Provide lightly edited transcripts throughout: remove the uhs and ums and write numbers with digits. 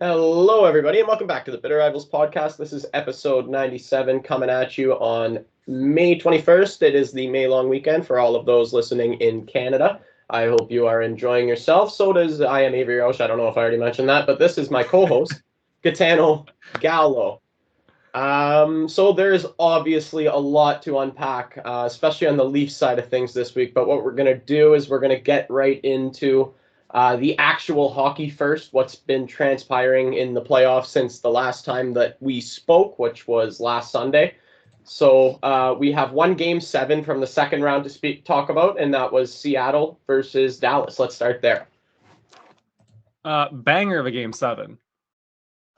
Hello, everybody, and welcome back to the Bitter Rivals podcast. This is episode 97 coming at you on May 21st. It is the May long weekend for all of those listening in Canada. I hope you are enjoying yourself. So does I am Avery Roche. I don't know if I already mentioned that, but this is my co-host, Gitano Gallo. So there's obviously a lot to unpack, especially on the Leafs side of things this week. But what we're going to do is we're going to get right into the actual hockey first, what's been transpiring in the playoffs since the last time that we spoke, which was last Sunday. So we have one game 7 from the second round to talk about, and that was Seattle versus Dallas. Let's start there. Banger of a game 7.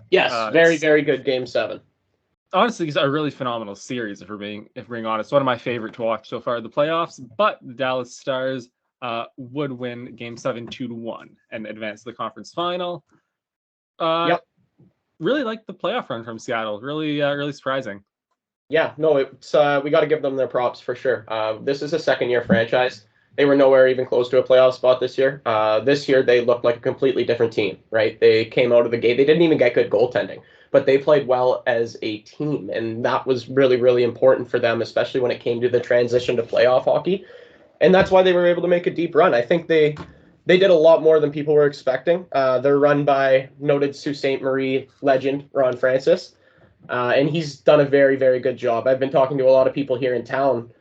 Yes, very, very good game 7. Honestly, it's a really phenomenal series, if we're being honest. One of my favorite to watch so far in the playoffs. But the Dallas Stars would win Game 7 2-1 and advance to the conference final. Yep. Really like the playoff run from Seattle. Really surprising. Yeah, no, it's we got to give them their props for sure. This is a second-year franchise. They were nowhere even close to a playoff spot this year. This year, they looked like a completely different team, right? They came out of the gate. They didn't even get good goaltending, but they played well as a team, and that was really, really important for them, especially when it came to the transition to playoff hockey. And that's why they were able to make a deep run. I think they did a lot more than people were expecting. They're run by noted Sault Ste. Marie legend Ron Francis, and he's done a very, very good job. I've been talking to a lot of people here in town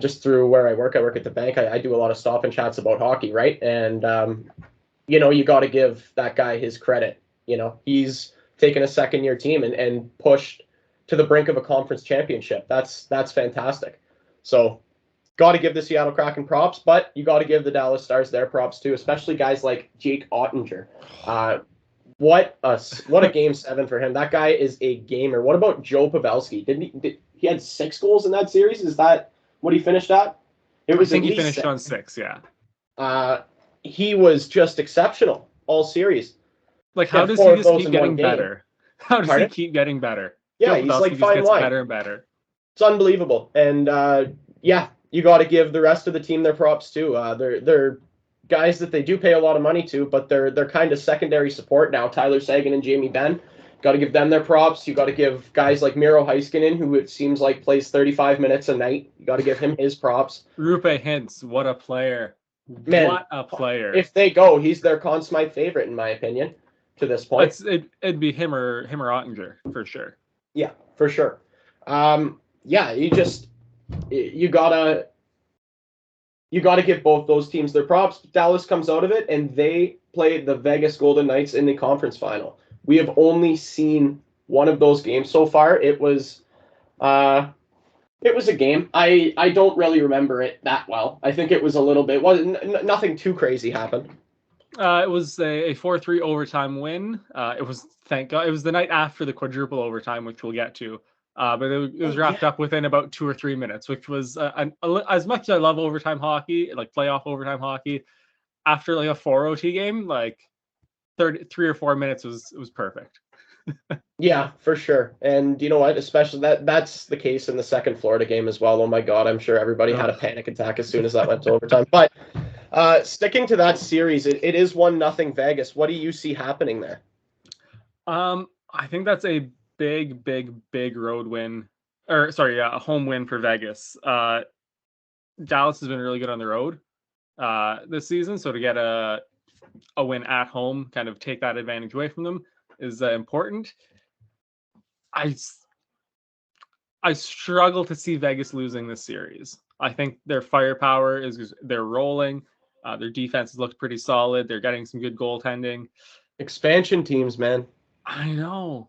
just through where I work. I work at the bank. I do a lot of stop and chats about hockey, right? And, you got to give that guy his credit. He's taken a second-year team and pushed to the brink of a conference championship. That's fantastic. So got to give the Seattle Kraken props, but you got to give the Dallas Stars their props too, especially guys like Jake Ottinger. What a game 7 for him. That guy is a gamer. What about Joe Pavelski? He had 6 goals in that series? Is that what he finished at? I think he finished 6. On 6, yeah. He was just exceptional all series. Like, how does he just keep getting better? How does he keep getting better? Yeah, he's like fine wine. Better and better. It's unbelievable. And you got to give the rest of the team their props too. They're guys that they do pay a lot of money to, but they're kind of secondary support now. Tyler Seguin and Jamie Benn, got to give them their props. You got to give guys like Miro Heiskanen, who it seems like plays 35 minutes a night. You got to give him his props. Roope Hintz, what a player! Man, what a player! If they go, he's their Conn Smythe favorite in my opinion. To this point, it'd be him or Ottinger for sure. Yeah, for sure. You gotta give both those teams their props. Dallas comes out of it, and they played the Vegas Golden Knights in the conference final. We have only seen one of those games so far. It was a game. I don't really remember it that well. I think it was a little bit. Nothing too crazy happened. It was a 4-3 overtime win. It was, thank God, it was the night after the quadruple overtime, which we'll get to. But it was wrapped up within about 2 or 3 minutes, which was as much as I love overtime hockey, like playoff overtime hockey. After like a 4 OT game, like 3 or 4 minutes was perfect. Yeah, for sure. And you know what? Especially that's the case in the second Florida game as well. Oh my God, I'm sure everybody had a panic attack as soon as that went to overtime. But sticking to that series, it is 1-0 Vegas. What do you see happening there? I think that's a big road win, a home win for Vegas. Dallas has been really good on the road this season, so to get a win at home, kind of take that advantage away from them, is important. I struggle to see Vegas losing this series. I think their firepower they're rolling. Their defense has looked pretty solid. They're getting some good goaltending. Expansion teams, man. I know,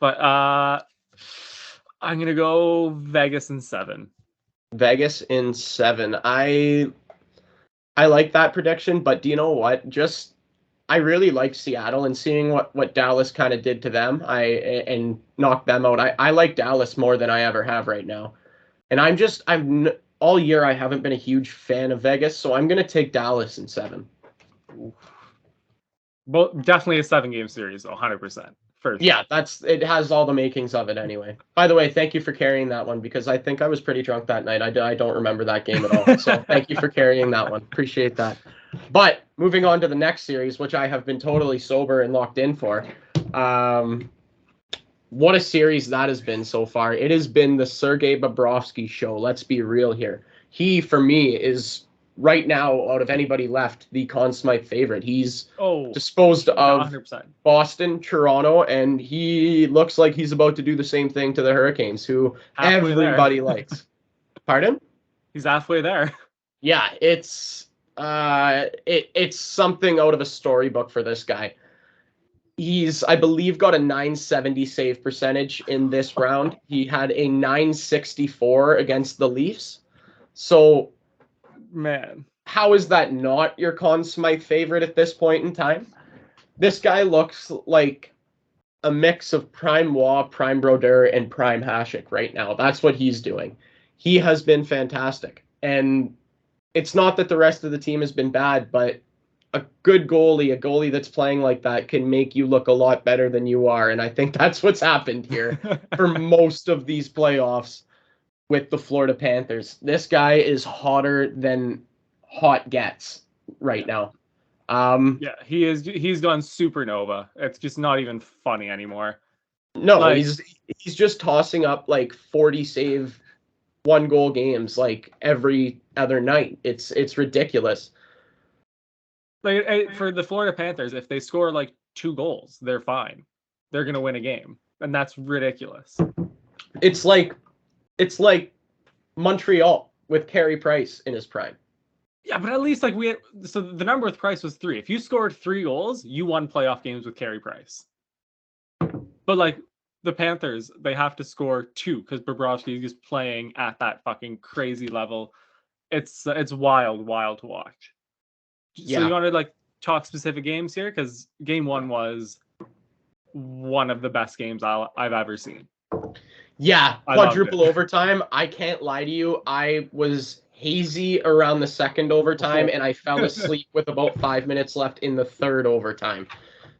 but I'm gonna go Vegas in 7. Vegas in 7. I like that prediction, but do you know what? I really like Seattle, and seeing what Dallas kind of did to them, and knocked them out. I like Dallas more than I ever have right now, and I'm all year I haven't been a huge fan of Vegas, so I'm gonna take Dallas in 7. Well, definitely a 7-game series, 100%. For sure. Yeah, it has all the makings of it anyway. By the way, thank you for carrying that one because I think I was pretty drunk that night. I don't remember that game at all. So thank you for carrying that one. Appreciate that. But moving on to the next series, which I have been totally sober and locked in for. What a series that has been so far. It has been the Sergei Bobrovsky show. Let's be real here. He, for me, is right now, out of anybody left, the Conn Smythe favorite. He's disposed of 100%. Boston, Toronto, and he looks like he's about to do the same thing to the Hurricanes, who Halfway everybody there. Likes. Pardon? He's halfway there. Yeah, it's something out of a storybook for this guy. He's, I believe, got a 970 save percentage in this round. He had a 964 against the Leafs. So, man, how is that not your Conn Smythe favorite at this point in time? This guy looks like a mix of Prime Waugh, Prime Brodeur, and Prime Hasek right now. That's what he's doing. He has been fantastic. And it's not that the rest of the team has been bad, but a good goalie, a goalie that's playing like that, can make you look a lot better than you are. And I think that's what's happened here for most of these playoffs with the Florida Panthers. This guy is hotter than hot gets right now. Yeah, he's gone supernova. It's just not even funny anymore. No, like, he's just tossing up like 40 save 1-goal games like every other night. It's ridiculous. Like, for the Florida Panthers, if they score like 2 goals, they're fine. They're gonna win a game, and that's ridiculous. It's like Montreal with Carey Price in his prime. Yeah, but at least like so the number with Price was 3. If you scored 3 goals, you won playoff games with Carey Price. But like the Panthers, they have to score 2 because Bobrovsky is playing at that fucking crazy level. It's wild to watch. Yeah. So you want to like talk specific games here? Because game 1 was one of the best games I've ever seen. Yeah, quadruple overtime. I can't lie to you. I was hazy around the second overtime, and I fell asleep with about 5 minutes left in the third overtime.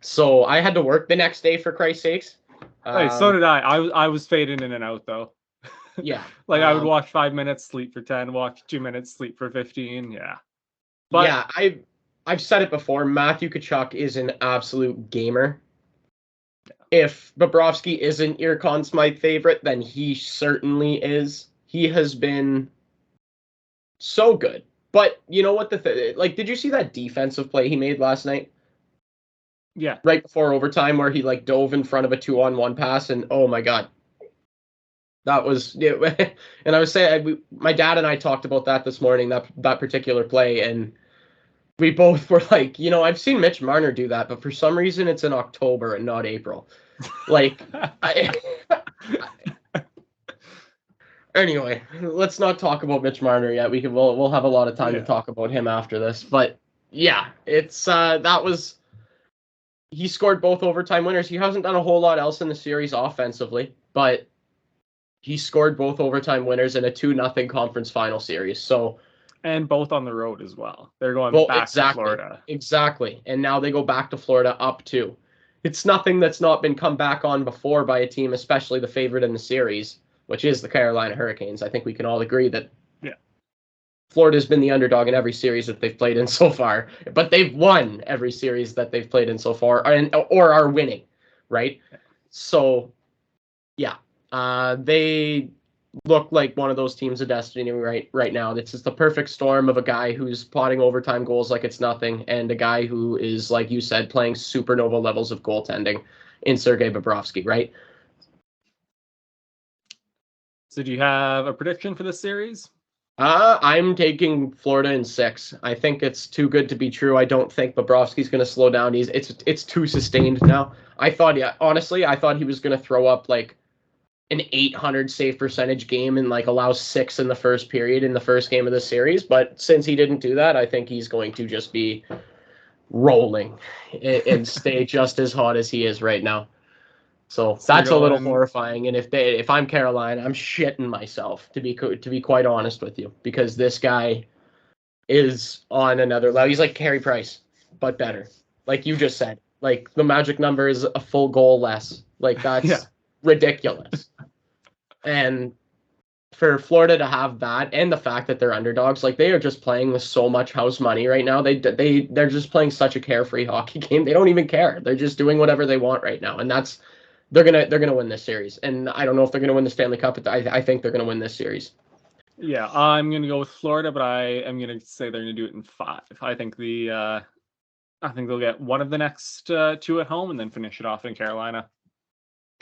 So I had to work the next day, for Christ's sakes. Hey, so did I. I was fading in and out though. Yeah. Like I would watch 5 minutes, sleep for 10, watch 2 minutes, sleep for 15. Yeah. But yeah, I've said it before. Matthew Tkachuk is an absolute gamer. Yeah. If Bobrovsky isn't your Conn Smythe favorite, then he certainly is. He has been so good. But you know what did you see that defensive play he made last night? Yeah. Right before overtime, where he like dove in front of a 2-on-1 pass, and oh my god. That was, and I was saying, my dad and I talked about that this morning, that particular play, and we both were like, I've seen Mitch Marner do that, but for some reason it's in October and not April. Like, anyway, let's not talk about Mitch Marner yet. We'll have a lot of time to talk about him after this. But yeah, it's he scored both overtime winners. He hasn't done a whole lot else in the series offensively, but he scored both overtime winners in a 2-0 conference final series. So, and both on the road as well. They're going back to Florida. Exactly. And now they go back to Florida up 2. It's nothing that's not been come back on before by a team, especially the favorite in the series, which is the Carolina Hurricanes. I think we can all agree that Florida's been the underdog in every series that they've played in so far, but they've won every series that they've played in so far, or are winning, right? So, yeah, they look like one of those teams of destiny right now. It's just the perfect storm of a guy who's plotting overtime goals like it's nothing, and a guy who is, like you said, playing supernova levels of goaltending in Sergei Bobrovsky, right? So do you have a prediction for this series? I'm taking Florida in 6. I think it's too good to be true. I don't think Bobrovsky's going to slow down. It's too sustained now. Honestly, I thought he was going to throw up like an 800 save percentage game and like allow 6 in the first period in the first game of the series. But since he didn't do that, I think he's going to just be rolling and stay just as hot as he is right now. So that's a little horrifying. And if I'm Carolina, I'm shitting myself, to be quite honest with you, because this guy is on another level. He's like Carey Price, but better. Like you just said, Like the magic number is a full goal less. Like Yeah. that's ridiculous. And for Florida to have that and the fact that they're underdogs, like they are just playing with so much house money right now. They're just playing such a carefree hockey game. They don't even care. They're just doing whatever they want right now, and that's they're gonna win this series. And I don't know if they're gonna win the Stanley Cup, but I think they're gonna win this series. Yeah, I'm gonna go with Florida, but I am gonna say they're gonna do it in 5. I think they'll get one of the next 2 at home and then finish it off in Carolina.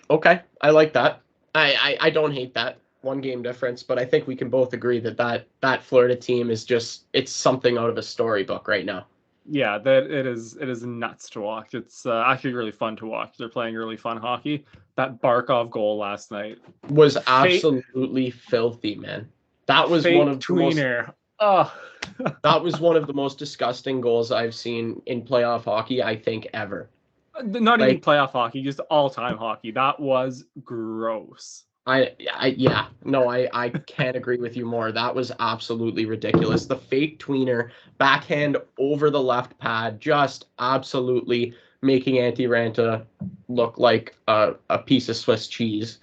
Okay, I like that. I don't hate that 1 game difference, but I think we can both agree that Florida team is just it's something out of a storybook right now. Yeah, that it is nuts to watch. It's actually really fun to watch. They're playing really fun hockey. That Barkov goal last night Was fate absolutely filthy, man. That was one fate of the most tweener. Oh, that was one of the most disgusting goals I've seen in playoff hockey, I think, ever. not even Like playoff hockey, just all-time hockey. That was gross. yeah, no, I can't agree with you more. That was absolutely ridiculous. The fake tweener backhand over the left pad, just absolutely making Antti Ranta look like a piece of Swiss cheese.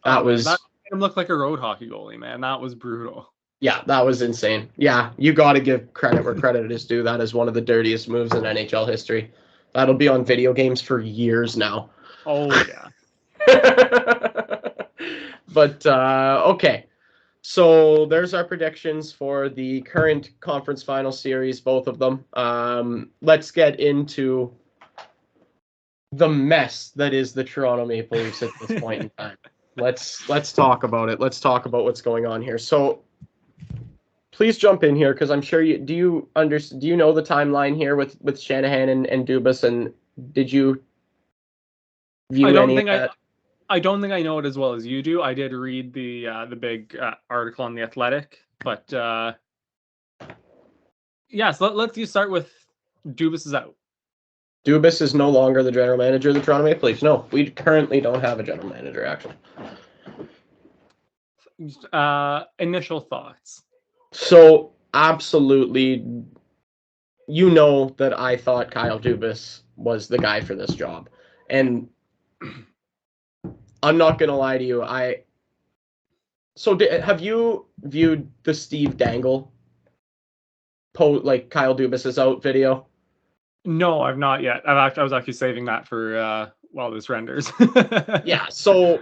That Oh man, that was made him look like a road hockey goalie, man. That was brutal. yeah, that was insane. Yeah, you got to give credit where credit is due. That is one of the dirtiest moves in NHL history. That'll be on video games for years now. Oh yeah. But okay, so there's our predictions for the current conference final series, both of them. Let's get into the mess that is the Toronto Maple Leafs at this point in time. Let's talk about it. Let's talk about what's going on here. So please jump in here because I'm sure do you know the timeline here with Shanahan and Dubas, and did you view any of that? I don't think I know it as well as you do. I did read the big article on the Athletic, but yeah. So let's just start with Dubas is out. Dubas is no longer the general manager of the Toronto Maple Leafs. No, we currently don't have a general manager, actually. Initial thoughts. So, absolutely, you know that I thought Kyle Dubas was the guy for this job. And I'm not going to lie to you. Have you viewed the Steve Dangle like Kyle Dubas is out video? No, I've not yet. I was actually saving that for while this renders. Yeah, so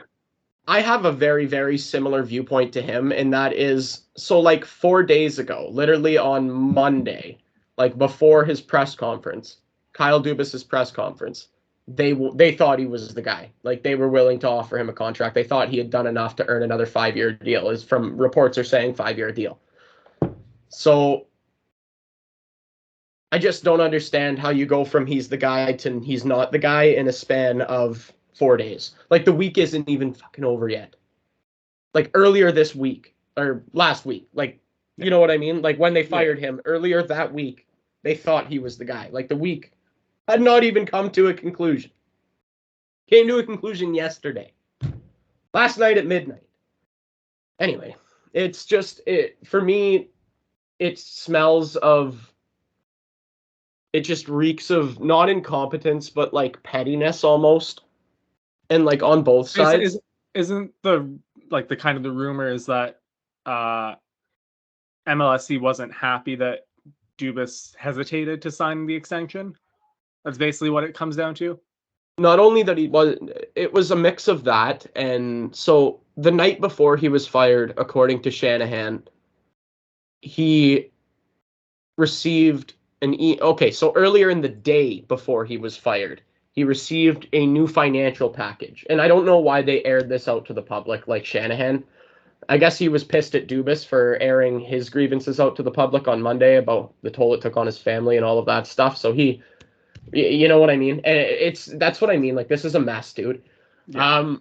I have a very, very similar viewpoint to him, and that is, so like 4 days ago, literally on Monday, like before his press conference, Kyle Dubas's press conference, they thought he was the guy. Like they were willing to offer him a contract. They thought he had done enough to earn another 5-year deal, as from reports are saying 5-year deal. So I just don't understand how you go from he's the guy to he's not the guy in a span of 4 days. Like the week isn't even fucking over yet. Like earlier this week or last week, like, you know what I mean? Like when they fired him earlier that week, they thought he was the guy. Like the week had not even come to a conclusion. Came to a conclusion yesterday. Last night at midnight. Anyway, it's just for me, it smells of it just reeks of not incompetence, but like pettiness almost. And like on both sides. Isn't the kind of the rumor is that MLSC wasn't happy that Dubas hesitated to sign the extension? That's basically what it comes down to. Not only that it was a mix of that, and so the night before he was fired, according to Shanahan, he received so earlier in the day before he was fired, he received a new financial package. And I don't know why they aired this out to the public like Shanahan. I guess he was pissed at Dubas for airing his grievances out to the public on Monday about the toll it took on his family and all of that stuff. So you know what I mean? And that's what I mean. Like, this is a mess, dude. Yeah.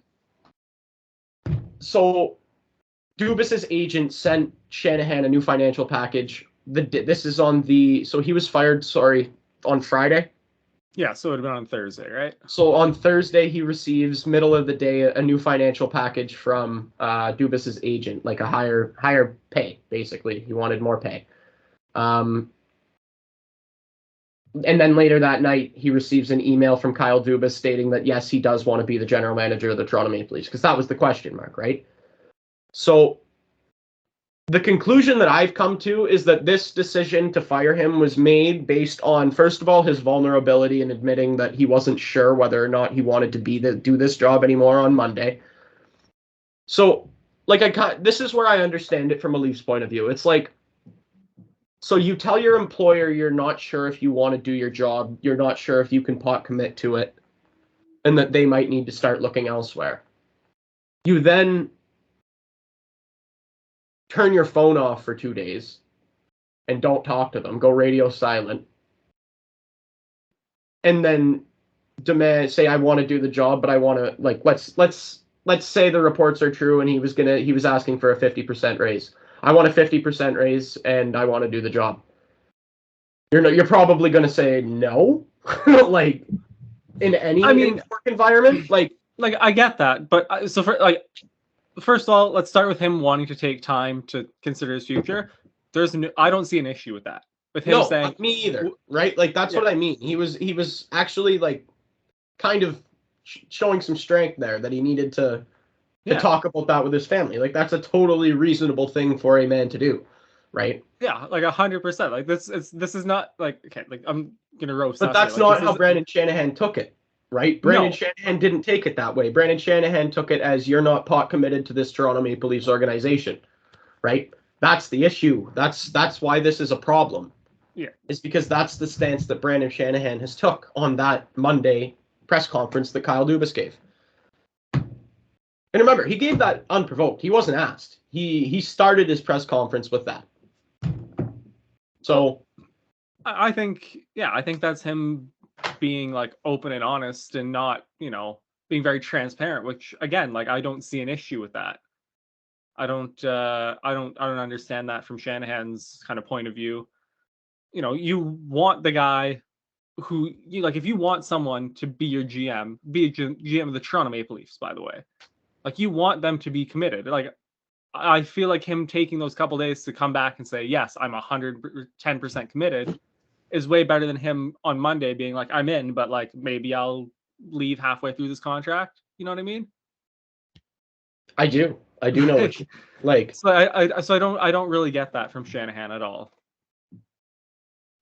So Dubas's agent sent Shanahan a new financial package. This is so he was fired, on Friday. Yeah, so it would have been on Thursday, right? So on Thursday, he receives, middle of the day, a new financial package from Dubas's agent, like a higher pay, basically. He wanted more pay. And then later that night, he receives an email from Kyle Dubas stating that, yes, he does want to be the general manager of the Toronto Maple Leafs, because that was the question mark, right? So the conclusion that I've come to is that this decision to fire him was made based on, first of all, his vulnerability and admitting that he wasn't sure whether or not he wanted to do this job anymore on Monday. So, this is where I understand it from a Leafs point of view. It's like, so you tell your employer you're not sure if you want to do your job, you're not sure if you can commit to it, and that they might need to start looking elsewhere. You then turn your phone off for 2 days and don't talk to them, go radio silent, and then say, I want to do the job, but I want to, let's say the reports are true and he was asking for a 50% raise. I want a 50% raise and I want to do the job. You're probably going to say no, like in any work environment. Like I get that, but first of all, let's start with him wanting to take time to consider his future. I don't see an issue with that. With him saying, me either, right? Like that's what I mean. He was actually like kind of showing some strength there that he needed to talk about that with his family. Like that's a totally reasonable thing for a man to do, right? Yeah, like 100%. Like this is not like, okay, like I'm gonna roast. But that's not how Brandon Shanahan took it, right? Brandon Shanahan didn't take it that way. Brandon Shanahan took it as, you're not pot committed to this Toronto Maple Leafs organization, right? That's the issue. That's why this is a problem. Yeah, is because that's the stance that Brandon Shanahan has took on that Monday press conference that Kyle Dubas gave. And remember, he gave that unprovoked. He wasn't asked. He started his press conference with that. So I think that's him being like open and honest and not, being very transparent, which again, like I don't see an issue with that. I don't understand that from Shanahan's kind of point of view. You want the guy who if you want someone to be your GM, be a GM of the Toronto Maple Leafs, by the way, like you want them to be committed. Like I feel like him taking those couple days to come back and say, yes, I'm 110% committed is way better than him on Monday being like, I'm in, but like maybe I'll leave halfway through this contract. You know what I mean? I do know what you like. So I don't really get that from Shanahan at all.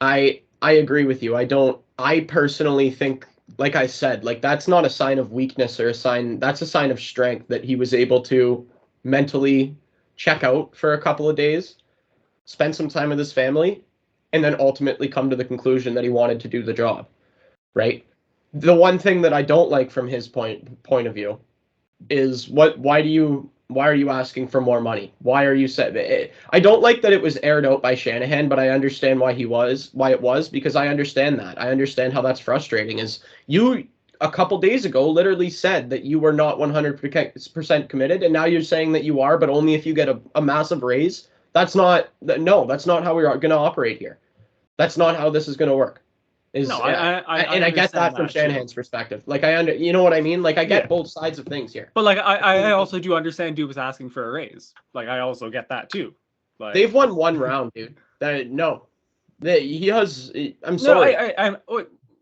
I agree with you. I personally think, like I said, like that's not a sign of weakness or that's a sign of strength that he was able to mentally check out for a couple of days, spend some time with his family, and then ultimately come to the conclusion that he wanted to do the job, right? The one thing that I don't like from his point of view is why are you asking for more money? Why are you I don't like that it was aired out by Shanahan, but I understand why it was, because I understand that. I understand how that's frustrating. Is you a couple days ago literally said that you were not 100% committed, and now you're saying that you are, but only if you get a massive raise. That's not how we're going to operate here. That's not how this is going to work. I get that from Shanahan's perspective. Like you know what I mean? Like I get both sides of things here. But like I also do understand Dubas asking for a raise. Like I also get that too. Like they've won one round, dude. He has. I'm sorry.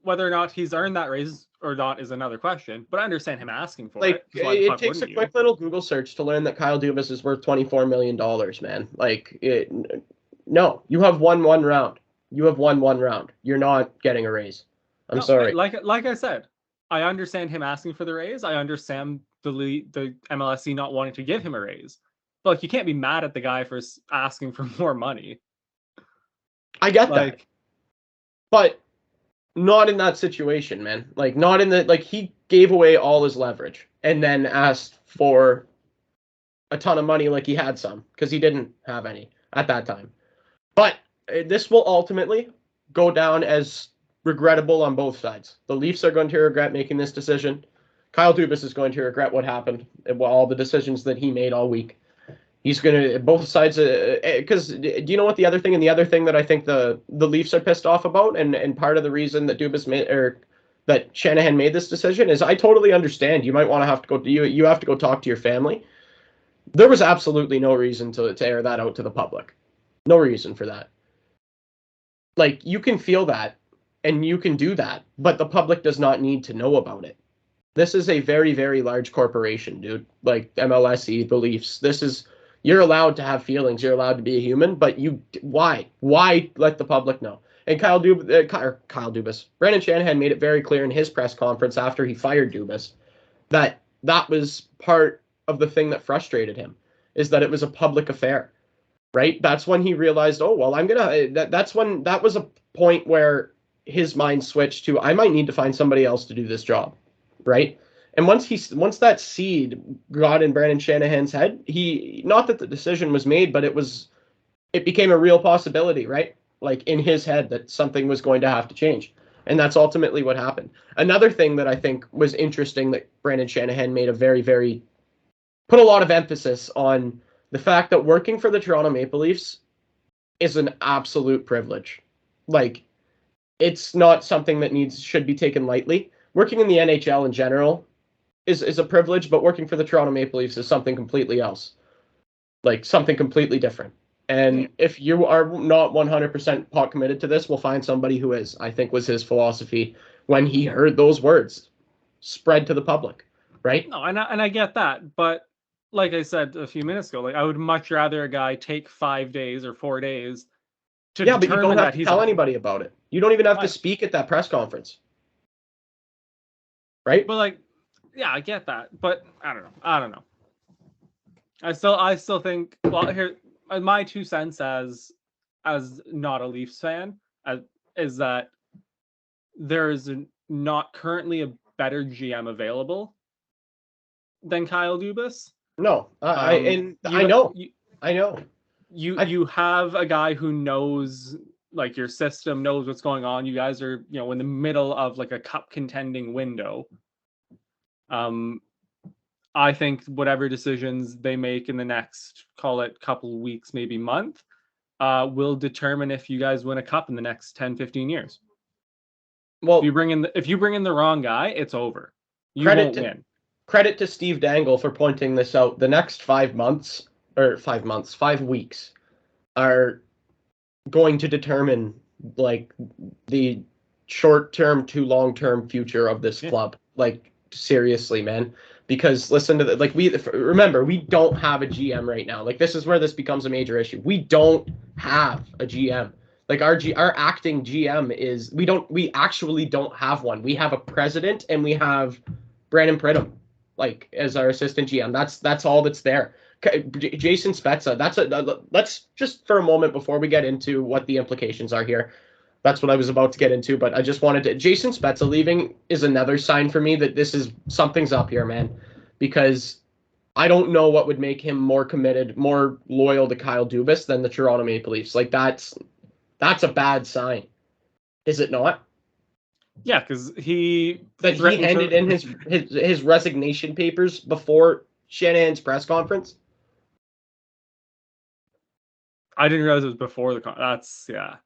Whether or not he's earned that raise or not is another question. But I understand him asking for it. It takes a quick little Google search to learn that Kyle Dubas is worth $24 million, man. No, you have won one round. You have won one round. You're not getting a raise. I'm sorry. Like I said, I understand him asking for the raise. I understand the MLSC not wanting to give him a raise. But like, you can't be mad at the guy for asking for more money. I get that. But not in that situation, man. Like not in he gave away all his leverage and then asked for a ton of money like he had some, because he didn't have any at that time. But this will ultimately go down as regrettable on both sides. The Leafs are going to regret making this decision. Kyle Dubas is going to regret what happened, all the decisions that he made all week. He's going to, both sides, because do you know what the other thing, and the other thing that I think the Leafs are pissed off about, and part of the reason that Dubas made, or that Shanahan made this decision, is I totally understand. You might want to have to go, you have to go talk to your family. There was absolutely no reason to air that out to the public. No reason for that. Like, you can feel that, And you can do that, but the public does not need to know about it. This is a very, very large corporation, dude. Like MLSE, the Leafs. You're allowed to have feelings. You're allowed to be a human, but why? Why let the public know? And Kyle Dubas, Brandon Shanahan made it very clear in his press conference after he fired Dubas that was part of the thing that frustrated him, is that it was a public affair, right? That's when he realized, oh, well, that was a point where his mind switched to, I might need to find somebody else to do this job, right? And once that seed got in Brandon Shanahan's head, not that the decision was made, but it became a real possibility, right? Like in his head that something was going to have to change. And that's ultimately what happened. Another thing that I think was interesting that Brandon Shanahan made put a lot of emphasis on the fact that working for the Toronto Maple Leafs is an absolute privilege. Like, it's not something that should be taken lightly. Working in the NHL in general is a privilege, but working for the Toronto Maple Leafs is something completely else. Like, something completely different. And if you are not 100% pot committed to this, we'll find somebody who is, I think was his philosophy when he heard those words spread to the public, right? No, and I get that, but like I said a few minutes ago, like I would much rather a guy take 5 days or 4 days to Yeah, but you don't determine have that to he's tell anybody about it. You don't even have to speak at that press conference, right? But like, yeah, I get that, but I don't know. I still think, well, here my 2 cents as not a Leafs fan is that there is not currently a better GM available than Kyle Dubas. No, I know. You have a guy who knows like your system, knows what's going on. You guys are, in the middle of like a cup contending window. I think whatever decisions they make in the next, call it couple weeks, maybe month, will determine if you guys win a cup in the next 10, 15 years. Well, if you bring in the wrong guy, it's over. You won't win. Credit to Steve Dangle for pointing this out. The next 5 weeks are going to determine like the short-term to long-term future of this club. Like, seriously, man. Because listen to like remember, we don't have a GM right now. Like, this is where this becomes a major issue. We don't have a GM. Like, our acting GM is we actually don't have one. We have a president and we have Brandon Pridham like as our assistant GM. That's all that's there. Jason Spezza. Let's just for a moment before we get into what the implications are here. That's what I was about to get into, but I just wanted to. Jason Spezza leaving is another sign for me that something's up here, man, because I don't know what would make him more committed, more loyal to Kyle Dubas than the Toronto Maple Leafs. Like, that's a bad sign, is it not? Yeah, because he handed in his resignation papers before Shanahan's press conference. I didn't realize it was before that's yeah.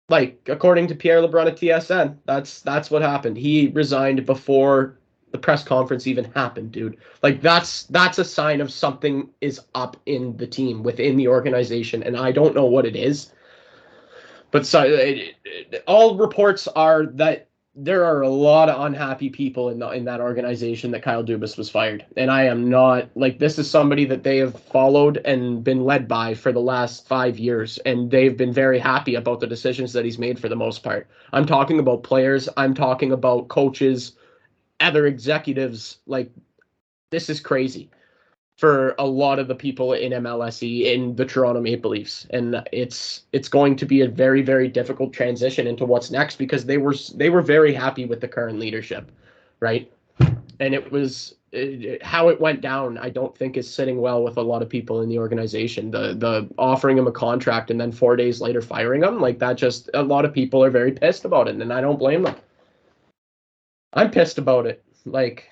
Like, according to Pierre LeBrun at TSN, that's what happened. He resigned before the press conference even happened, dude. Like, that's a sign of something is up in the team, within the organization, and I don't know what it is. But all reports are that there are a lot of unhappy people in that organization that Kyle Dubas was fired. And I am not, like, this is somebody that they have followed and been led by for the last 5 years, and they've been very happy about the decisions that he's made for the most part. I'm talking about players, I'm talking about coaches, other executives. Like, this is crazy for a lot of the people in MLSE, in the Toronto Maple Leafs, and it's going to be a very, very difficult transition into what's next, because they were very happy with the current leadership, right? And how it went down, I don't think is sitting well with a lot of people in the organization. The offering him a contract and then 4 days later firing him, like that, just a lot of people are very pissed about it, and I don't blame them. I'm pissed about it. Like,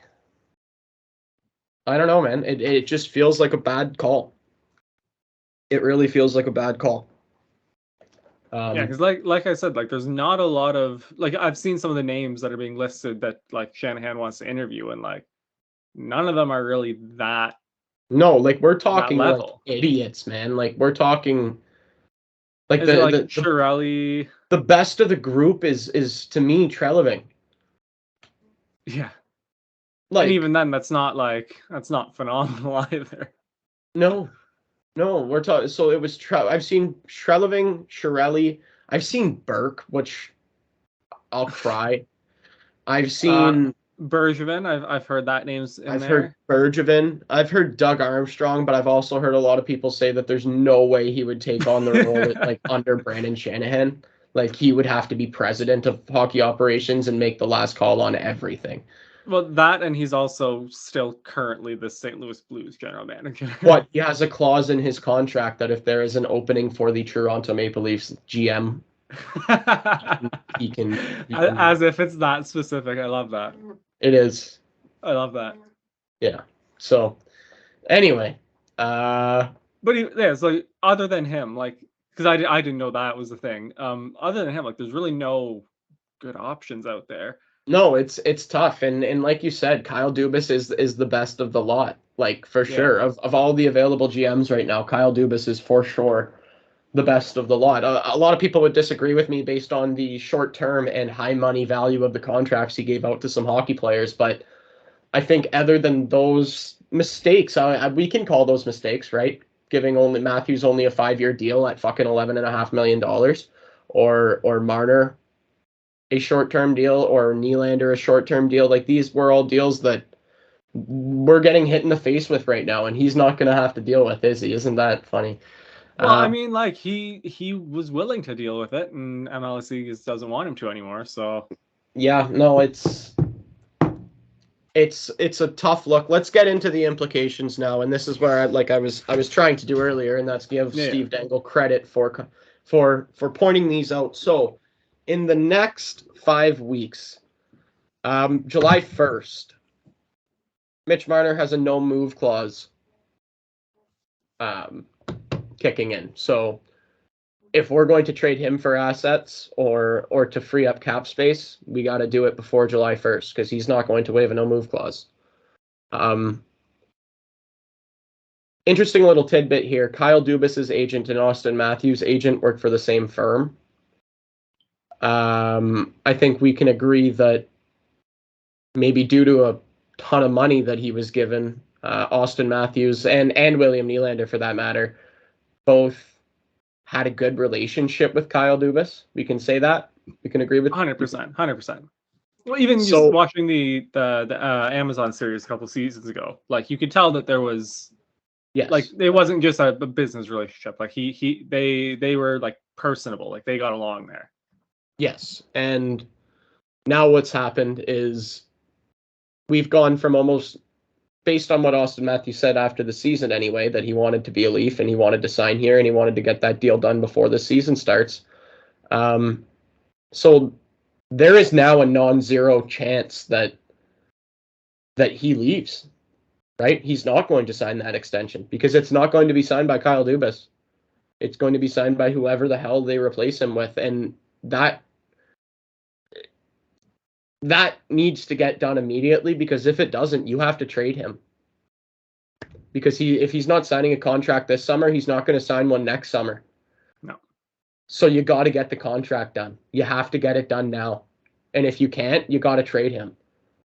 I don't know, man. It just feels like a bad call. It really feels like a bad call. Yeah, because like I said, like there's not a lot of, like, I've seen some of the names that are being listed that like Shanahan wants to interview, and like none of them are really that. No, like, we're talking level. Like idiots, man. Like, we're talking Like Is it like Chiarelli? The best of the group is to me Treliving. Yeah. Like, and even then, that's not phenomenal either. No, we're talking. So it was I've seen Treliving, Chiarelli. I've seen Burke, which I'll cry. I've seen. Bergevin, I've heard that name's in I've there. heard Bergevin. I've heard Doug Armstrong, but I've also heard a lot of people say that there's no way he would take on the role like under Brandon Shanahan. Like he would have to be president of hockey operations and make the last call on everything. Well, that, and he's also still currently the St. Louis Blues general manager. What, he has a clause in his contract that if there is an opening for the Toronto Maple Leafs GM, he can. As if it's that specific. I love that. It is. I love that. Yeah. So, anyway, but so other than him, like, because I didn't know that was the thing. Other than him, like, there's really no good options out there. No, it's tough, and like you said, Kyle Dubas is the best of the lot, like for sure. Of all the available GMs right now, Kyle Dubas is for sure the best of the lot. A lot of people would disagree with me based on the short term and high money value of the contracts he gave out to some hockey players, but I think other than those mistakes, we can call those mistakes, right? Giving only Matthews only a 5-year deal at fucking $11.5 million, or Marner a short-term deal, or Nylander a short-term deal. Like, these were all deals that we're getting hit in the face with right now, and he's not going to have to deal with, is he? Isn't that funny? Well, I mean, like, he was willing to deal with it, and MLSE just doesn't want him to anymore. So yeah, no, it's a tough look. Let's get into the implications now, and this is where I was trying to do earlier, and that's give Steve Dangle credit for pointing these out. So, in the next 5 weeks, July 1st, Mitch Marner has a no move clause kicking in. So if we're going to trade him for assets or to free up cap space, we got to do it before July 1st because he's not going to waive a no move clause. Interesting little tidbit here. Kyle Dubas's agent and Austin Matthews' agent work for the same firm. I think we can agree that maybe due to a ton of money that he was given, Austin Matthews and William Nylander, for that matter, both had a good relationship with Kyle Dubas. We can say that. We can agree with 100%. Well, even just watching the Amazon series a couple seasons ago, like, you could tell that there was, like, it wasn't just a business relationship. Like, they were like personable, like they got along there. Yes, and now what's happened is we've gone from almost, based on what Austin Matthews said after the season anyway, that he wanted to be a Leaf and he wanted to sign here and he wanted to get that deal done before the season starts. So there is now a non-zero chance that he leaves, right? He's not going to sign that extension because it's not going to be signed by Kyle Dubas. It's going to be signed by whoever the hell they replace him with, and that needs to get done immediately, because if it doesn't, you have to trade him. Because if he's not signing a contract this summer, he's not going to sign one next summer. No. So you got to get the contract done. You have to get it done now. And if you can't, you got to trade him.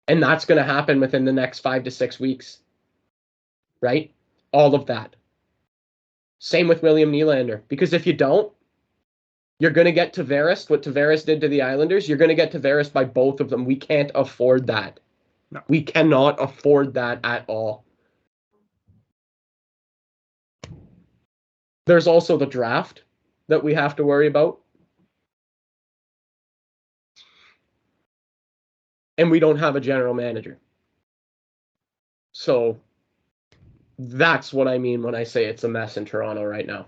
And that's going to happen within the next 5 to 6 weeks. Right? All of that. Same with William Nylander. Because if you don't, you're going to get Tavares, what Tavares did to the Islanders. You're going to get Tavares by both of them. We can't afford that. No. We cannot afford that at all. There's also the draft that we have to worry about. And we don't have a general manager. So that's what I mean when I say it's a mess in Toronto right now.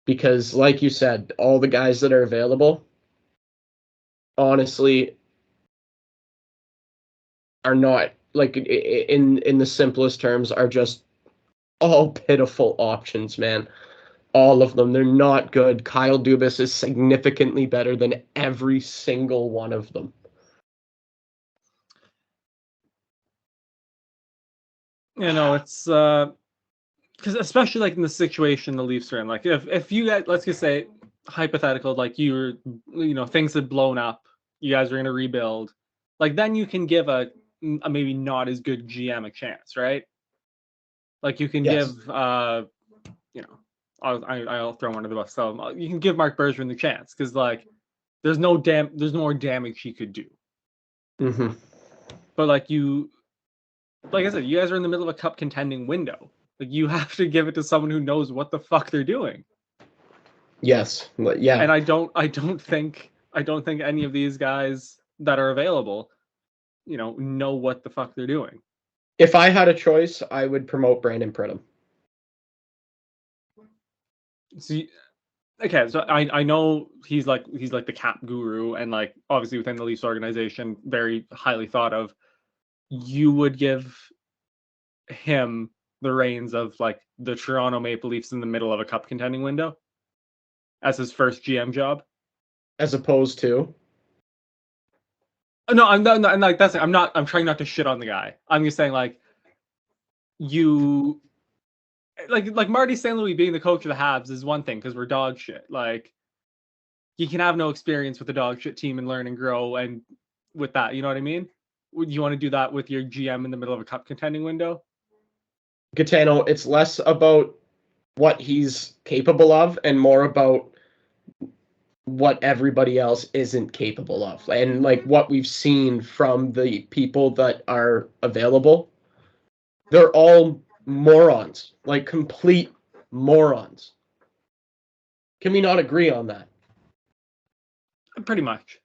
Because, like you said, all the guys that are available, honestly, are not, like, in the simplest terms, are just all pitiful options, man. All of them. They're not good. Kyle Dubas is significantly better than every single one of them. You know, it's because especially like in the situation the Leafs are in, like if you guys, let's just say hypothetical, like things had blown up, you guys are going to rebuild, like then you can give a maybe not as good GM a chance, right? Like you can Yes. give I'll throw him under the bus. So you can give Mark Bergevin the chance because like there's no more damage he could do. Mm-hmm. But like I said, you guys are in the middle of a cup contending window. Like you have to give it to someone who knows what the fuck they're doing. Yes. Yeah. And I don't think any of these guys that are available, know what the fuck they're doing. If I had a choice, I would promote Brandon Pridham. See, okay, so I know he's like the cap guru, and like obviously within the Leafs organization, very highly thought of. You would give him the reins of like the Toronto Maple Leafs in the middle of a cup contending window as his first GM job, As opposed to? No, I'm not, and like that's I'm trying not to shit on the guy. I'm just saying like you like Marty St. Louis being the coach of the Habs is one thing because we're dog shit. Like you can have no experience with a dog shit team and learn and grow, and with that, you know what I mean? Would you want to do that with your GM in the middle of a cup contending window? Gitano, it's less about what he's capable of and more about what everybody else isn't capable of. And like what we've seen from the people that are available, they're all morons, like complete morons. Can we not agree on that? Pretty much.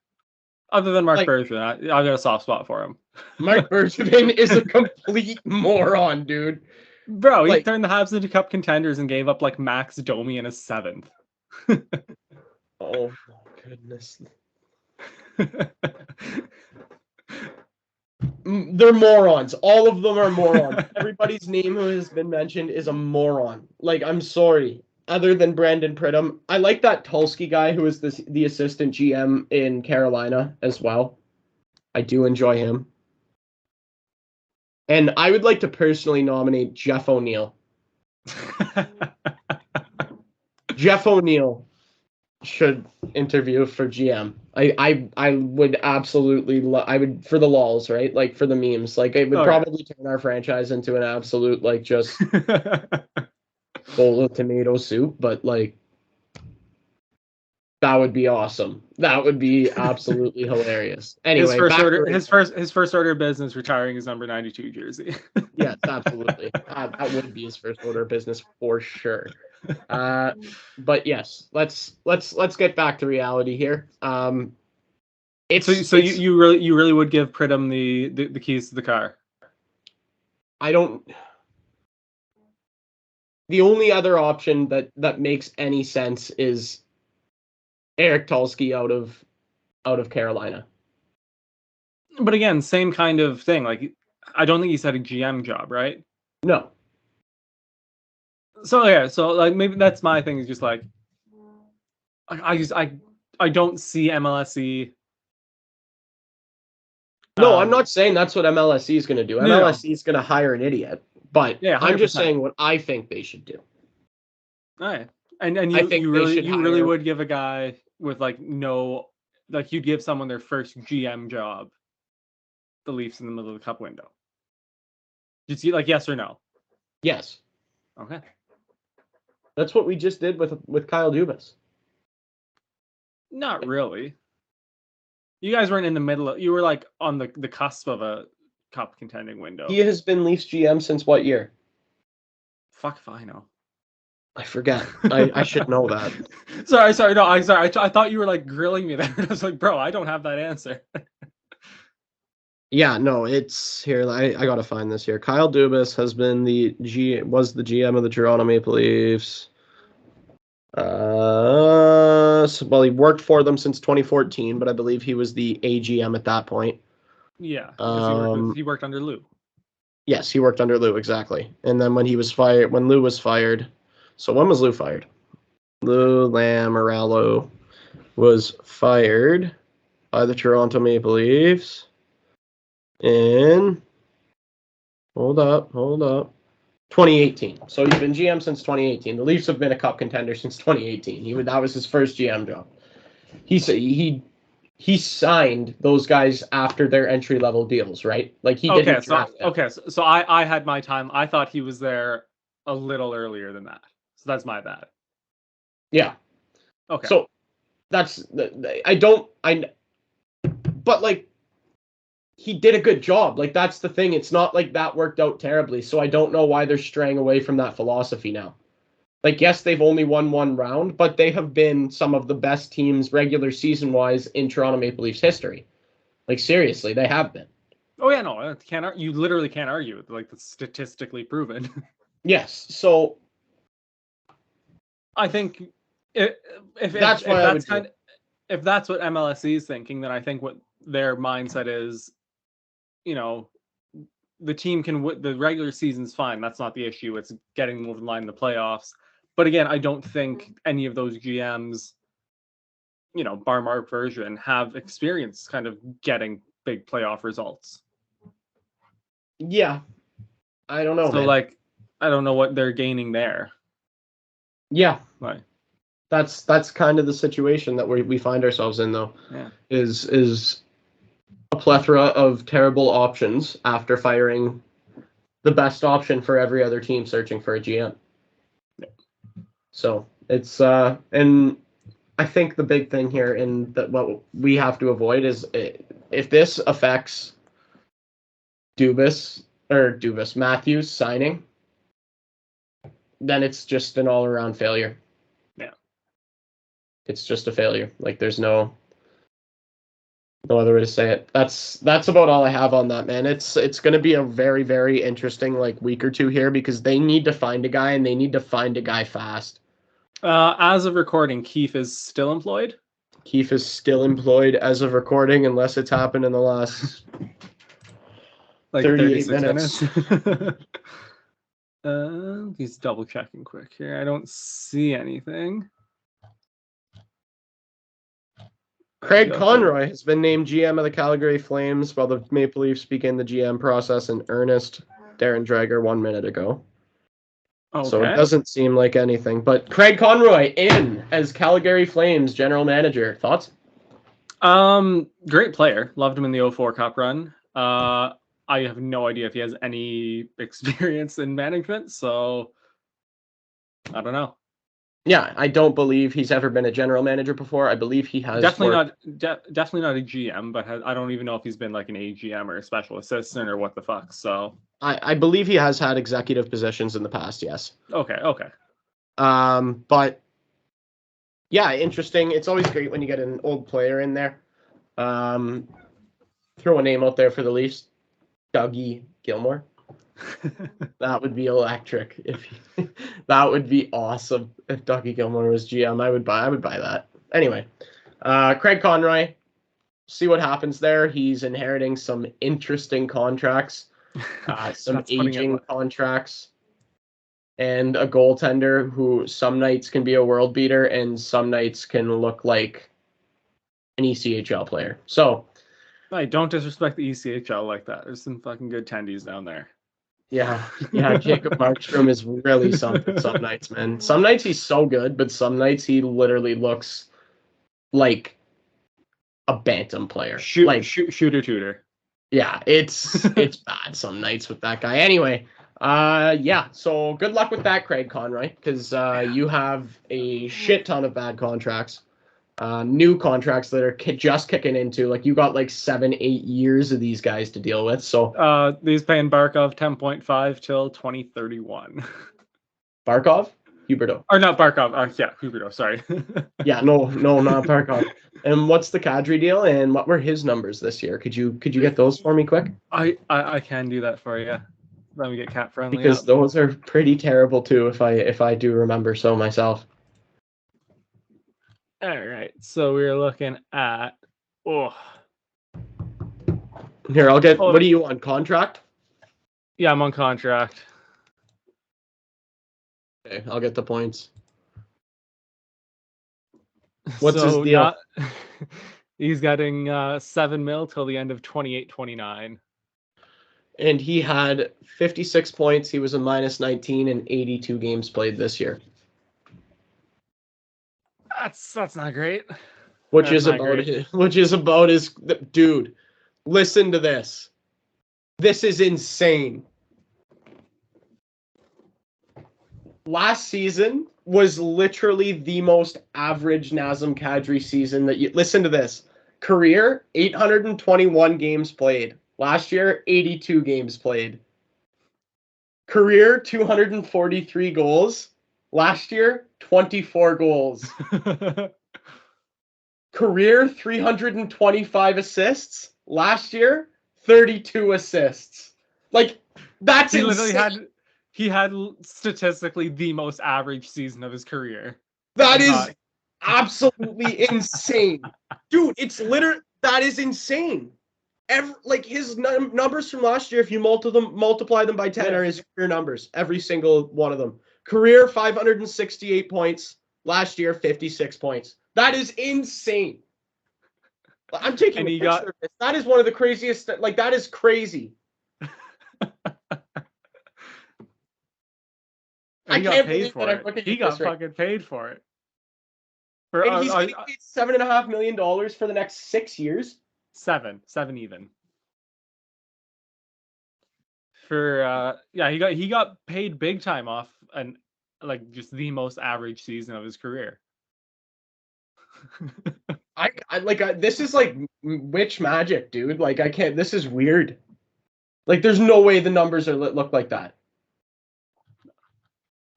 Other than Mark Like, Bergevin, I've got a soft spot for him. Mark Bergevin is a complete moron, dude. Bro, he Like, turned the Habs into cup contenders and gave up like Max Domi in a 7th. oh my goodness. They're morons. All of them are morons. Everybody's name who has been mentioned is a moron. Like, I'm sorry. Other than Brandon Pridham, I like that Tulski guy who is the assistant GM in Carolina as well. I do enjoy him. And I would like to personally nominate Jeff O'Neill. Jeff O'Neill should interview for GM. I would absolutely I would for the lols, right? Like for the memes. Like it would probably turn our franchise into an absolute like just bowl of tomato soup, but like that would be awesome. That would be absolutely hilarious. Anyway, his first order of business retiring his number 92 jersey. Yes, absolutely. That would be his first order of business for sure. But yes, let's get back to reality here. You really would give Pridham the keys to the car? I don't. The only other option that makes any sense is Eric Tulski out of Carolina. But again, same kind of thing. Like, I don't think he's had a GM job, right? No. So yeah, so like maybe that's my thing is just like I don't see MLSE. No, I'm not saying that's what MLSE is going to do. No. MLSE is going to hire an idiot, but yeah, I'm just saying what I think they should do. All right, and you really would give a guy with like no, like you'd give someone their first GM job, the Leafs in the middle of the cup window. Did you see like yes or no? Yes. Okay. That's what we just did with Kyle Dubas. Not really. You guys weren't in the middle. You were like on the cusp of a cup contending window. He has been Leafs GM since what year? Fuck if I know. I forget. I should know that. Sorry. No, I thought you were like grilling me there. I was like, bro, I don't have that answer. Yeah, no, it's here. I gotta find this here. Kyle Dubas has been was the GM of the Toronto Maple Leafs. Well, he worked for them since 2014, but I believe he was the AGM at that point. Yeah, because he worked under Lou. Yes, he worked under Lou, exactly. And then when Lou was fired, so when was Lou fired? Lou Lamoriello was fired by the Toronto Maple Leafs in, hold up. 2018. So he's been GM since 2018. The Leafs have been a cup contender since 2018. That was his first GM job. He signed those guys after their entry level deals, right? Like he didn't draft them. So I had my time. I thought he was there a little earlier than that. So that's my bad. Yeah. Okay. So that's but like he did a good job. Like that's the thing. It's not like that worked out terribly. So I don't know why they're straying away from that philosophy now. Like, yes, they've only won one round, but they have been some of the best teams regular season wise in Toronto Maple Leafs history. Like seriously, they have been. Oh yeah, no, you literally can't argue with like the statistically proven. Yes. So I think if that's what MLSE is thinking, then I think what their mindset is, the team can the regular season's fine. That's not the issue. It's getting them over the line in the playoffs. But again, I don't think any of those GMs, bar Mark Bergevin, have experience kind of getting big playoff results. Yeah. I don't know, so, man. Like, I don't know what they're gaining there. Yeah. Right. That's kind of the situation that we find ourselves in, though. Yeah. Is a plethora of terrible options after firing the best option for every other team searching for a GM. Yeah. So it's and I think the big thing here and that what we have to avoid is if this affects Matthews signing, then it's just an all-around failure. Yeah. It's just a failure. Like there's no other way to say it. That's about all I have on that, man. It's going to be a very, very interesting like week or two here because they need to find a guy and they need to find a guy fast. As of recording, Keefe is still employed. Keefe is still employed as of recording, unless it's happened in the last like 38 minutes. He's double checking quick here. I don't see anything. Craig Conroy has been named GM of the Calgary Flames while the Maple Leafs begin the GM process in earnest. Darren Dreger 1 minute ago. Okay. So it doesn't seem like anything. But Craig Conroy in as Calgary Flames general manager. Thoughts? Great player. Loved him in the 2004 Cup run. I have no idea if he has any experience in management, so I don't know. Yeah, I don't believe he's ever been a general manager before. I believe he has definitely not a GM, but I don't even know if he's been like an AGM or a special assistant or what the fuck. So I believe he has had executive positions in the past. Yes. Okay. But yeah, interesting. It's always great when you get an old player in there. Throw a name out there for the Leafs, Dougie Gilmour. That would be electric. That would be awesome if Dougie Gilmour was GM. I would buy that. Anyway, Craig Conroy. See what happens there. He's inheriting some interesting contracts, some aging contracts, and a goaltender who some nights can be a world beater and some nights can look like an ECHL player. So, I don't disrespect the ECHL like that. There's some fucking good tendies down there. Yeah. Jacob Markstrom is really something some nights, man. Some nights he's so good, but some nights he literally looks like a bantam player. Shooter tutor. Yeah, it's bad some nights with that guy. Anyway, so good luck with that, Craig Conroy, because you have a shit ton of bad contracts. New contracts that are just kicking into, like you got like 7-8 years of these guys to deal with. So these paying Barkov 10.5 till 2031. Barkov? Huberdeau. Or not Barkov. Huberdeau, sorry. Yeah, no, not Barkov. And what's the Kadri deal and what were his numbers this year? Could you get those for me quick? I can do that for you. Let me get cat friendly. Because those are pretty terrible too if I do remember so myself. All right, so we're looking at Here, I'll get. What are you on contract? Yeah, I'm on contract. Okay, I'll get the points. What's his deal? He's getting $7 million till the end of 28-29. and he had 56 points. He was a minus 19 in 82 games played this year. That's not great. Which That's is not about great. it. Which is about his dude. Listen to this. This is insane. Last season was literally the most average Nazem Kadri season that you listen to this. Career 821 games played. Last year 82 games played. Career 243 goals. Last year 24 goals. Career 325 assists. Last year 32 assists. Like that's he insane. literally had statistically the most average season of his career. That is absolutely insane. Dude, it's literally that is insane. Like his numbers from last year, if you multiply them by 10, are his career numbers. Every single one of them. Career 568 points. Last year, 56 points. That is insane. I'm taking a picture of this. That is one of the craziest. Like that is crazy. I can't believe that I'm looking at this. He got fucking paid for it. And he's getting paid $7.5 million for the next 6 years. Seven even. For he got paid big time off and like just the most average season of his career. This is like witch magic, dude. Like I can't. This is weird. Like there's no way the numbers look like that.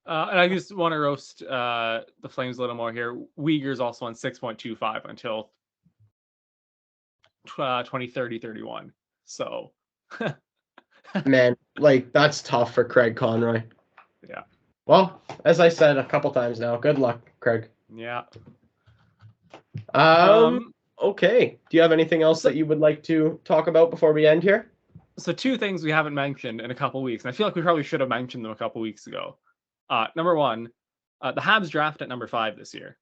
And I just want to roast the Flames a little more here. Uyghur's also on 6.25 until 2030-31. So, man, like that's tough for Craig Conroy. Yeah. Well, as I said a couple times now, good luck, Craig. Yeah. Okay. Do you have anything else that you would like to talk about before we end here? So 2 things we haven't mentioned in a couple weeks, and I feel like we probably should have mentioned them a couple weeks ago. Number one, the Habs draft at number 5 this year.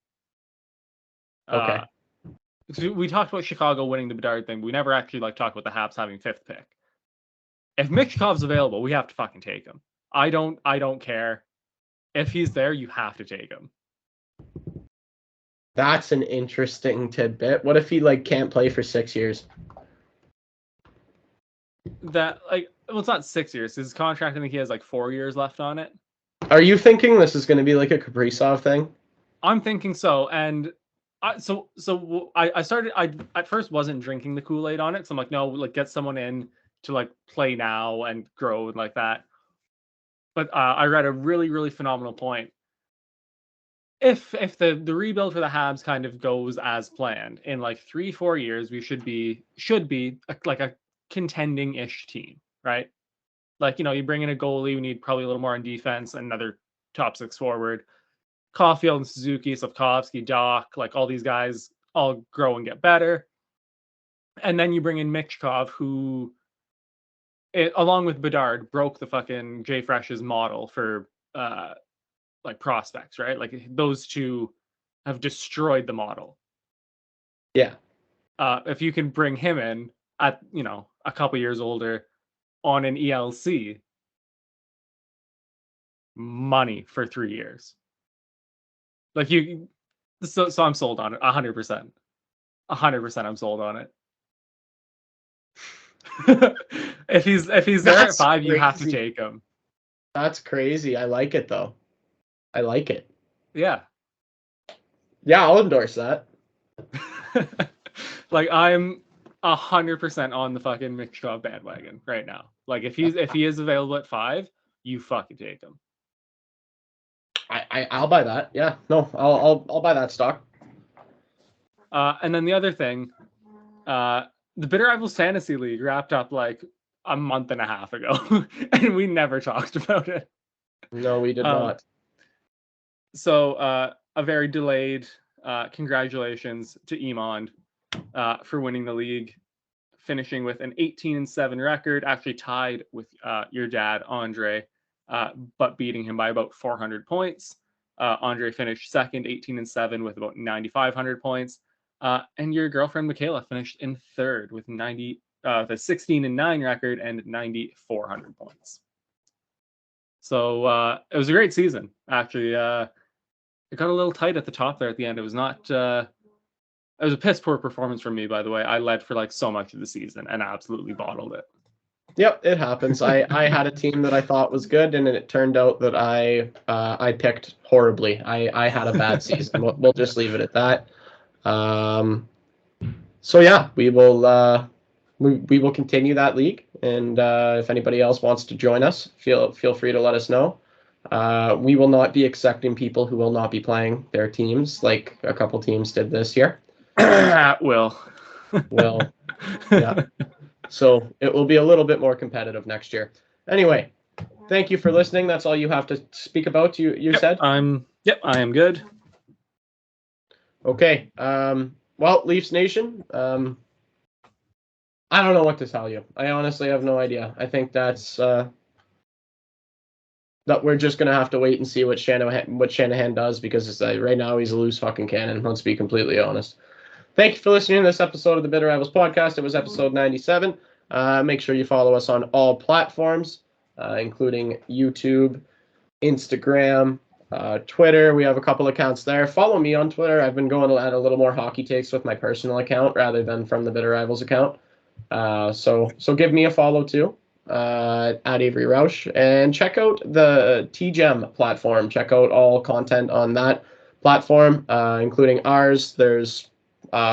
Okay. We talked about Chicago winning the Bedard thing. But we never actually talked about the Habs having 5th pick. If Michkov's available, we have to fucking take him. I don't care. If he's there, you have to take him. That's an interesting tidbit. What if he can't play for 6 years? That it's not 6 years. His contract, I think he has 4 years left on it. Are you thinking this is going to be like a Kaprizov thing? I'm thinking so, and I started. I at first wasn't drinking the Kool-Aid on it, so I'm like, no, get someone in to play now and grow and like that. But I read a really, really phenomenal point. If the rebuild for the Habs kind of goes as planned, in 3-4 years, we should be a contending-ish team, right? You bring in a goalie, we need probably a little more on defense, another top 6 forward. Caulfield and Suzuki, Slavkovsky, Doc, all these guys all grow and get better. And then you bring in Michkov, who, along with Bedard, broke the fucking Jay Fresh's model for prospects, right? Those two have destroyed the model. Yeah. If you can bring him in at, a couple years older on an ELC, money for 3 years. So I'm sold on it 100%. 100% I'm sold on it. if he's there at 5, crazy. You have to take him. That's crazy. I like it though. I like it. Yeah. Yeah, I'll endorse that. I'm 100% on the fucking Michkov bandwagon right now. If he is available at 5, you fucking take him. I'll buy that. Yeah. No, I'll buy that stock. And then the other thing, the Bitter Rivals Fantasy League wrapped up a month and a half ago, and we never talked about it. No, we did not. So a very delayed congratulations to Emond for winning the league, finishing with an 18-7 record, actually tied with your dad, Andre, but beating him by about 400 points. Andre finished second, 18-7 with about 9,500 points. And your girlfriend, Michaela, finished in third with with a 16-9 record and 9,400 points. So it was a great season. Actually, it got a little tight at the top there at the end. It was not. It was a piss poor performance from me, by the way. I led for like so much of the season and absolutely bottled it. Yep, it happens. I had a team that I thought was good, and it turned out that I picked horribly. I had a bad season. We'll just leave it at that. So yeah, we will continue that league, and if anybody else wants to join us, feel free to let us know. We will not be accepting people who will not be playing their teams, like a couple teams did this year. Will. Yeah. So it will be a little bit more competitive next year. Anyway, thank you for listening. That's all you have to speak about. You said? I am good. Okay. Well, Leafs Nation, I don't know what to tell you. I honestly have no idea. I think that's that we're just gonna have to wait and see what Shanahan does, because right now he's a loose fucking cannon. Let's be completely honest. Thank you for listening to this episode of the Bitter Rivals podcast. It was episode 97. Make sure you follow us on all platforms, including YouTube, Instagram, Twitter. We have a couple accounts there. Follow me on Twitter. I've been going at a little more hockey takes with my personal account rather than from the Bitter Rivals account. So give me a follow too, at Avery Roush, and check out the TGEM platform. Check out all content on that platform, including ours. There's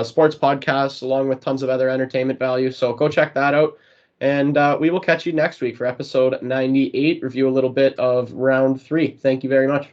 sports podcasts along with tons of other entertainment value. So go check that out. And we will catch you next week for episode 98. Review a little bit of round 3. Thank you very much.